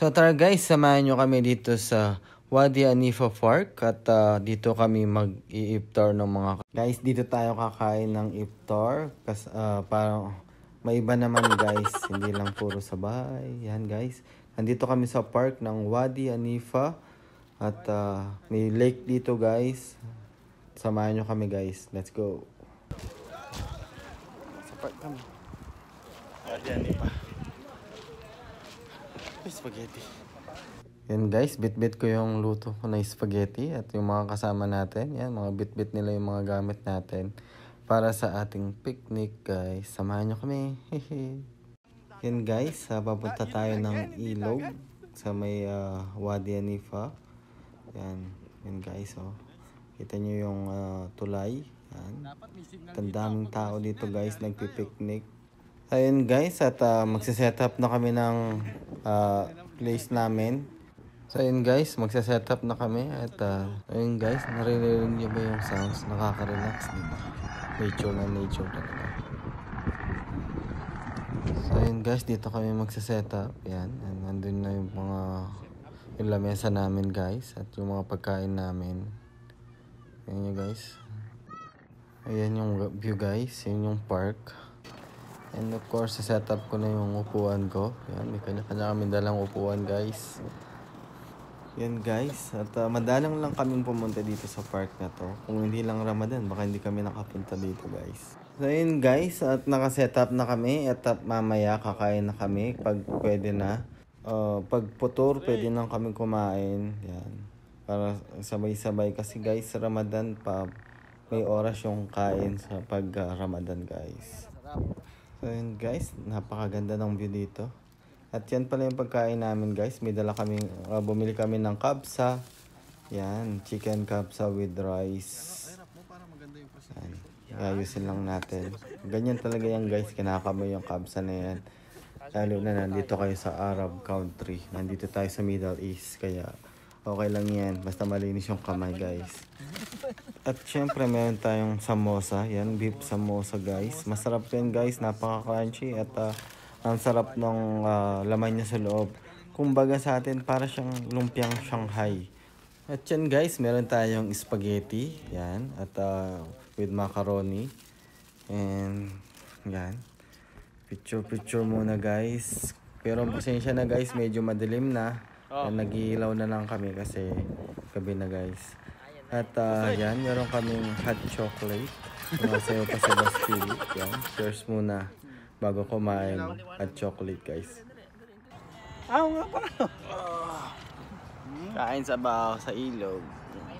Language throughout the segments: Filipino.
So tara guys, samahan nyo kami dito sa Wadi Hanifa Park at dito kami mag-i-iftar ng mga... Guys, dito tayo kakain ng iftar kasi parang may iba naman guys, hindi lang puro sa bahay. Yan guys, nandito kami sa park ng Wadi Hanifa at may lake dito guys. Samahan nyo kami guys, let's go. Sa park kami. Wadi Hanifa. Spaghetti. Yan guys, bit-bit ko yung luto ko na spaghetti at yung mga kasama natin. Yan, mga bit-bit nila yung mga gamit natin para sa ating picnic guys. Samahan nyo kami. Yan guys, papunta tayo ng ilog sa may Wadi Hanifa. Yan guys, oh. Kita nyo yung tulay. Yan. Tandaming tao dito guys, nagpipiknik. Ayun guys, at magsiset up na kami ng place namin. So ayun guys, magsiset up na kami. At ayun guys, naririnig niyo ba yung sounds? Nakaka-relax, diba? Nature na nature talaga. So ayun guys, dito kami magsiset up. Yan, and nandun na yung mga yung lamesa namin guys. At yung mga pagkain namin. Ayan nyo guys. Ayan yung view guys, yun yung park. And of course, set up ko na yung upuan ko. Yan, may kanya-kanya kami dalang upuan guys. Yan guys, at madalang lang kaming pumunta dito sa park na to. Kung hindi lang Ramadan, baka hindi kami nakapunta dito guys. So yun guys, at nakaset up na kami. At mamaya kakain na kami pag pwede na. Pag putor, pwede na kami kumain. Yan, para sabay-sabay kasi guys, sa Ramadan pa may oras yung kain sa pag Ramadan guys. So yun guys, napakaganda ng view dito. At yan pala yung pagkain namin guys. May dala kaming, bumili kami ng kabsa. Yan, chicken kabsa with rice. Yan, ayusin lang natin. Ganyan talaga yan guys, kinakamoy yung kabsa na yan. Lalo na nandito kayo sa Arab country. Nandito tayo sa Middle East, kaya okay lang yan. Basta malinis yung kamay guys. At syempre meron tayong samosa. Yan, beef samosa guys. Masarap yan guys, napaka-crunchy. At ang sarap ng laman niya sa loob. Kumbaga sa atin, para siyang lumpiang Shanghai. At yan guys, meron tayong spaghetti. Yan, at with macaroni. And yan, picture muna guys. Pero pasensya na guys, medyo madilim na. Nag-iilaw na lang kami kasi gabi na guys. At yan, meron kaming hot chocolate. Sumasayo pa sa Bastille. Yan, cheers muna bago kumain hot chocolate guys. Nga pa. Kain sabaw sa ilog.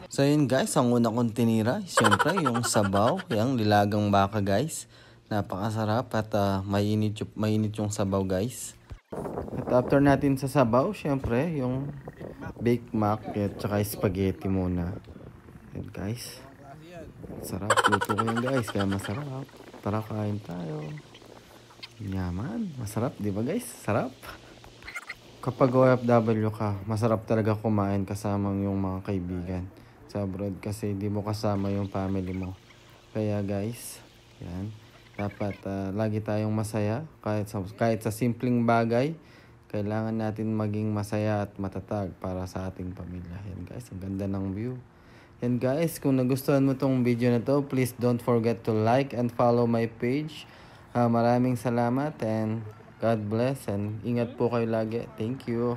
So yun guys, ang una kong tinira, siyempre yung sabaw, yung nilagang baka guys. Napakasarap at mainit yung sabaw guys. At after natin sa sabaw, siyempre yung baked mac at saka spaghetti muna. Yan guys, sarap, luto ko yun guys, kaya masarap. Tara kain tayo. Yaman, masarap di ba guys? Sarap. Kapag OFW ka, masarap talaga kumain kasama yung mga kaibigan sa abroad kasi di mo kasama yung family mo. Kaya guys, yan, dapat lagi tayong masaya kahit sa simpleng bagay. Kailangan natin maging masaya at matatag para sa ating pamilya. Yan guys, ang ganda ng view. And guys, kung nagustuhan mo tong video na to, please don't forget to like and follow my page. Maraming salamat and God bless and ingat po kayo lagi. Thank you.